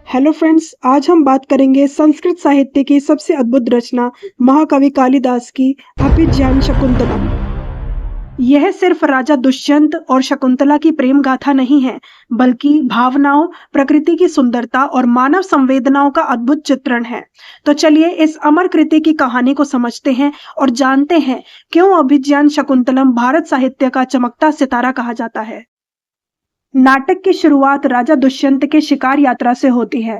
Hello friends, आज हम बात करेंगे संस्कृत साहित्य की सबसे अद्भुत रचना महाकवि कालिदास की अभिज्ञान शकुंतलम। यह सिर्फ राजा दुष्यंत और शकुंतला की प्रेम गाथा नहीं है, बल्कि भावनाओं, प्रकृति की सुंदरता और मानव संवेदनाओं का अद्भुत चित्रण है। तो चलिए इस अमर कृति की कहानी को समझते हैं और जानते हैं क्यों अभिज्ञान शकुंतलम भारत साहित्य का चमकता सितारा कहा जाता है। नाटक की शुरुआत राजा दुष्यंत के शिकार यात्रा से होती है।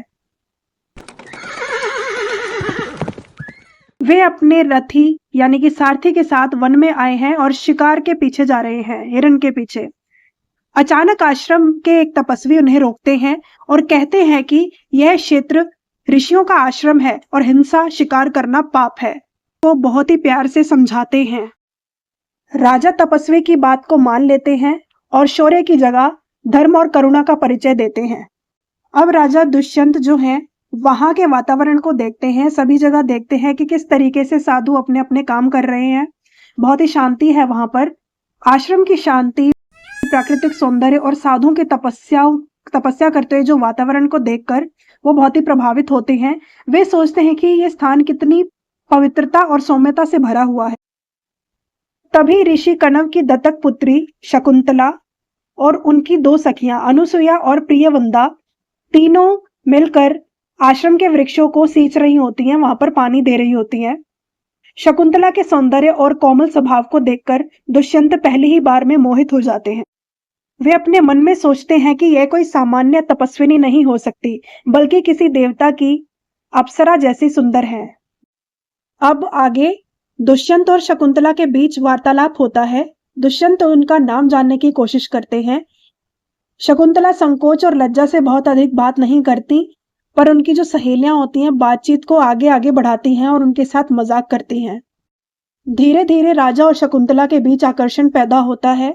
वे अपने रथी यानी कि सारथी के साथ वन में आए हैं और शिकार के पीछे जा रहे हैं, हिरण के पीछे। अचानक आश्रम के एक तपस्वी उन्हें रोकते हैं और कहते हैं कि यह क्षेत्र ऋषियों का आश्रम है और हिंसा, शिकार करना पाप है। वो बहुत ही प्यार से समझाते हैं। राजा तपस्वी की बात को मान लेते हैं और शौर्य की जगह धर्म और करुणा का परिचय देते हैं। अब राजा दुष्यंत जो हैं वहां के वातावरण को देखते हैं, सभी जगह देखते हैं कि किस तरीके से साधु अपने अपने काम कर रहे हैं। बहुत ही शांति है वहां पर। आश्रम की शांति, प्राकृतिक सौंदर्य और साधुओं की तपस्या करते हुए जो वातावरण को देखकर वो बहुत ही प्रभावित होते हैं। वे सोचते हैं कि ये स्थान कितनी पवित्रता और सौम्यता से भरा हुआ है। तभी ऋषि कणव की दत्तक पुत्री शकुंतला और उनकी दो सखियां अनुसुईया और प्रियवंदा तीनों मिलकर आश्रम के वृक्षों को सींच रही होती हैं, वहां पर पानी दे रही होती हैं। शकुंतला के सौंदर्य और कोमल स्वभाव को देखकर दुष्यंत पहली ही बार में मोहित हो जाते हैं। वे अपने मन में सोचते हैं कि यह कोई सामान्य तपस्विनी नहीं हो सकती, बल्कि किसी देवता की अप्सरा जैसी सुंदर है। अब आगे दुष्यंत और शकुंतला के बीच वार्तालाप होता है। दुष्यंत उनका नाम जानने की कोशिश करते हैं। शकुंतला संकोच और लज्जा से बहुत अधिक बात नहीं करती, पर उनकी जो सहेलियां होती हैं बातचीत को आगे आगे बढ़ाती हैं और उनके साथ मजाक करती हैं। धीरे धीरे राजा और शकुंतला के बीच आकर्षण पैदा होता है।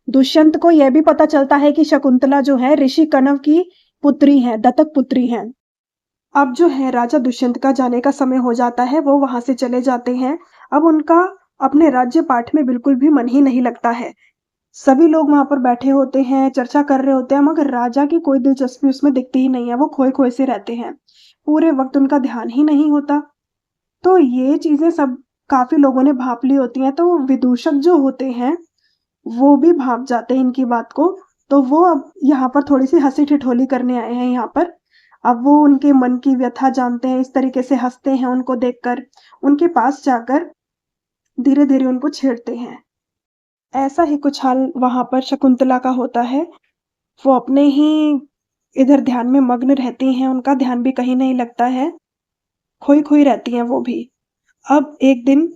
दुष्यंत को यह भी पता चलता है कि शकुंतला जो है ऋषि कणव की पुत्री है, दत्तक पुत्री है। अब जो है राजा दुष्यंत का जाने का समय हो जाता है, वो वहां से चले जाते हैं। अब उनका अपने राज्य पाठ में बिल्कुल भी मन ही नहीं लगता है। सभी लोग वहां पर बैठे होते हैं, चर्चा कर रहे होते हैं, मगर राजा की कोई दिलचस्पी उसमें दिखती ही नहीं है। वो खोए खोए से रहते हैं, पूरे वक्त उनका ध्यान ही नहीं होता। तो ये चीजें सब काफी लोगों ने भांप ली होती हैं। तो विदूषक जो होते हैं वो भी भांप जाते हैं इनकी बात को। तो वो अब यहाँ पर थोड़ी सी हंसी ठिठोली करने आए हैं यहाँ पर। अब वो उनके मन की व्यथा जानते हैं, इस तरीके से हंसते हैं उनको देखकर। उनके पास जाकर धीरे धीरे उनको छेड़ते हैं। ऐसा ही कुछ हाल वहां पर शकुंतला का होता है। वो अपने ही इधर ध्यान में मग्न रहती हैं, उनका ध्यान भी कहीं नहीं लगता है, खोई खोई रहती हैं वो भी। अब एक दिन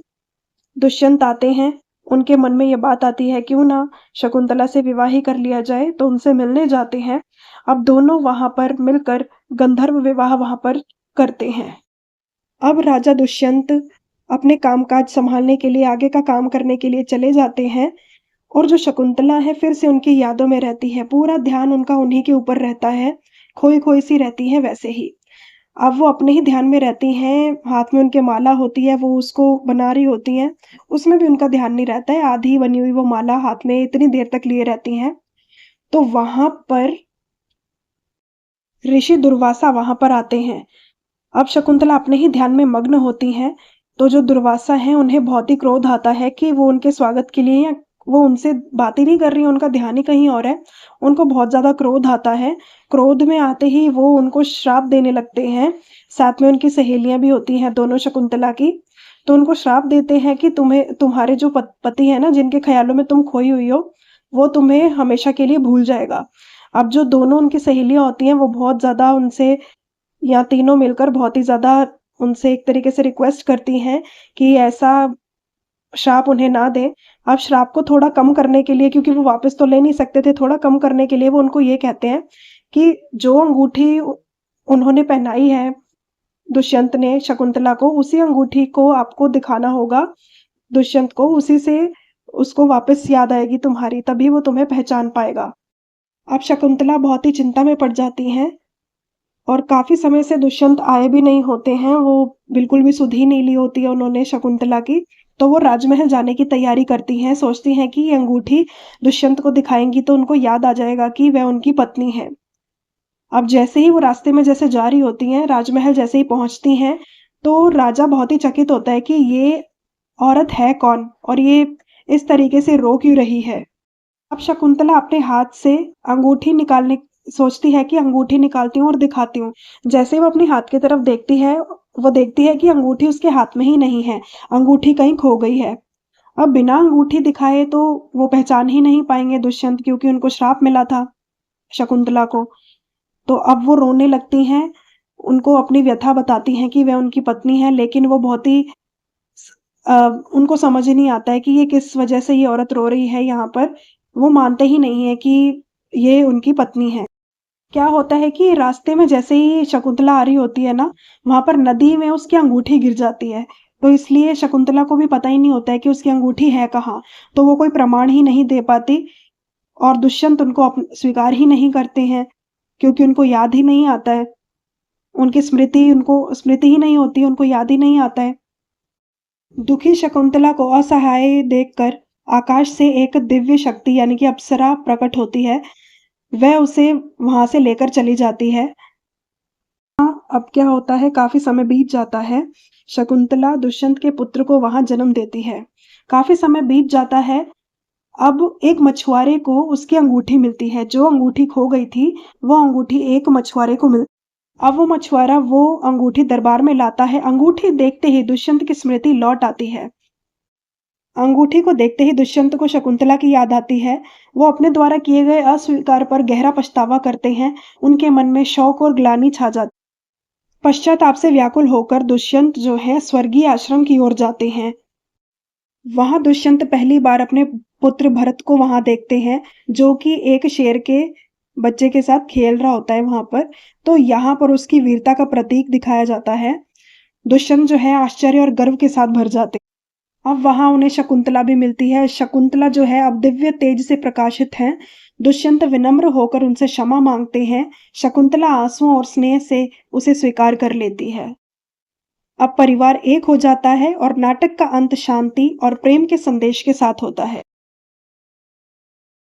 दुष्यंत आते हैं, उनके मन में ये बात आती है क्यों ना शकुंतला से विवाह ही कर लिया जाए, तो उनसे मिलने जाते हैं। अब दोनों वहां पर मिलकर गंधर्व विवाह वहां पर करते हैं। अब राजा दुष्यंत अपने कामकाज संभालने के लिए, आगे का काम करने के लिए चले जाते हैं और जो शकुंतला है फिर से उनकी यादों में रहती है। पूरा ध्यान उनका उन्हीं के ऊपर रहता है, खोई खोई सी रहती है वैसे ही। अब वो अपने ही ध्यान में रहती हैं, हाथ में उनके माला होती है, वो उसको बना रही होती हैं, उसमें भी उनका ध्यान नहीं रहता है। आधी बनी हुई वो माला हाथ में इतनी देर तक लिए रहती हैं। तो वहां पर ऋषि दुर्वासा वहां पर आते हैं। अब शकुंतला अपने ही ध्यान में मग्न होती हैं, तो जो दुर्वासा हैं उन्हें बहुत ही क्रोध आता है कि वो उनके स्वागत के लिए, या वो उनसे बात ही नहीं कर रही, उनका ध्यान ही कहीं और है। उनको बहुत ज्यादा क्रोध आता है। क्रोध में आते ही वो उनको श्राप देने लगते हैं। साथ में उनकी सहेलियां भी होती हैं दोनों शकुंतला की। तो उनको श्राप देते हैं कि तुम्हें, तुम्हारे जो पति है ना, जिनके ख्यालों में तुम खोई हुई हो, वो तुम्हें हमेशा के लिए भूल जाएगा। अब जो दोनों उनकी सहेलियां होती हैं वो बहुत ज्यादा उनसे, या तीनों मिलकर बहुत ही ज्यादा उनसे एक तरीके से रिक्वेस्ट करती हैं कि ऐसा श्राप उन्हें ना दें। अब श्राप को थोड़ा कम करने के लिए, क्योंकि वो वापस तो ले नहीं सकते थे, थोड़ा कम करने के लिए वो उनको ये कहते हैं कि जो अंगूठी उन्होंने पहनाई है दुष्यंत ने शकुंतला को, उसी अंगूठी को आपको दिखाना होगा दुष्यंत को। उसी से उसको वापस याद आएगी तुम्हारी, तभी वो तुम्हें पहचान पाएगा। अब शकुंतला बहुत ही चिंता में पड़ जाती हैं और काफी समय से दुष्यंत आए भी नहीं होते हैं। वो बिल्कुल भी सुध ही नहीं ली होती है उन्होंने शकुंतला की। तो वो राजमहल जाने की तैयारी करती हैं, सोचती हैं कि ये अंगूठी दुष्यंत को दिखाएँगी तो उनको याद आ जाएगा कि वह उनकी पत्नी है। अब जैसे ही वो रास्ते में जैसे जा रही होती हैं, राजमहल जैसे ही पहुँचती हैं, तो राजा बहुत ही चकित होता है कि ये औरत है कौन और ये इस तरीके से रो क्यों रही है। अब शकुंतला अपने हाथ से अंगूठी निकालने सोचती है कि अंगूठी निकालती हूँ और दिखाती हूँ। जैसे वो अपने हाथ की तरफ देखती है, वो देखती है कि अंगूठी उसके हाथ में ही नहीं है, अंगूठी कहीं खो गई है। अब बिना अंगूठी दिखाए तो वो पहचान ही नहीं पाएँगे दुष्यंत, क्योंकि उनको श्राप मिला था शकुंतला को। तो अब वो रोने लगती हैं, उनको अपनी व्यथा बताती हैं कि वह उनकी पत्नी है, लेकिन वो बहुत ही अ, उनको समझ ही नहीं आता है कि ये किस वजह से ये औरत रो रही है यहाँ पर। वो मानते ही नहीं है कि ये उनकी पत्नी है। क्या होता है कि रास्ते में जैसे ही शकुंतला आ रही होती है ना, वहाँ पर नदी में उसकी अंगूठी गिर जाती है। तो इसलिए शकुंतला को भी पता ही नहीं होता है कि उसकी अंगूठी है कहाँ। तो वो कोई प्रमाण ही नहीं दे पाती और दुष्यंत उनको स्वीकार ही नहीं करते हैं, क्योंकि उनको याद ही नहीं आता है। उनको स्मृति ही नहीं होती, उनको याद ही नहीं आता है। दुखी शकुंतला को असहाय देखकर आकाश से एक दिव्य शक्ति यानी कि अप्सरा प्रकट होती है। वह उसे वहां से लेकर चली जाती है। अब क्या होता है, काफी समय बीत जाता है। शकुंतला दुष्यंत के पुत्र को वहां जन्म देती है। काफी समय बीत जाता है। अब एक मछुआरे को उसकी अंगूठी मिलती है। जो अंगूठी खो गई थी, वो अंगूठी एक मछुआरे को मिल अब वो मछुआरा वो अंगूठी दरबार में लाता है। अंगूठी देखते ही दुष्यंत की स्मृति लौट आती है। अंगूठी को देखते ही दुष्यंत को शकुंतला की याद आती है। वो अपने द्वारा किए गए अस्वीकार पर गहरा पछतावा करते हैं। उनके मन में शौक और ग्लानि छा जाती। पश्चाताप से व्याकुल होकर दुष्यंत जो है स्वर्गीय आश्रम की ओर जाते हैं। वहां दुष्यंत पहली बार अपने पुत्र भरत को वहां देखते हैं, जो कि एक शेर के बच्चे के साथ खेल रहा होता है वहां पर। तो यहाँ पर उसकी वीरता का प्रतीक दिखाया जाता है। दुष्यंत जो है आश्चर्य और गर्व के साथ भर जाते। अब वहां उन्हें शकुंतला भी मिलती है। शकुंतला जो है अब दिव्य तेज से प्रकाशित हैं। दुष्यंत विनम्र होकर उनसे क्षमा मांगते हैं। शकुंतला आंसुओं और स्नेह से उसे स्वीकार कर लेती है। अब परिवार एक हो जाता है और नाटक का अंत शांति और प्रेम के संदेश के साथ होता है।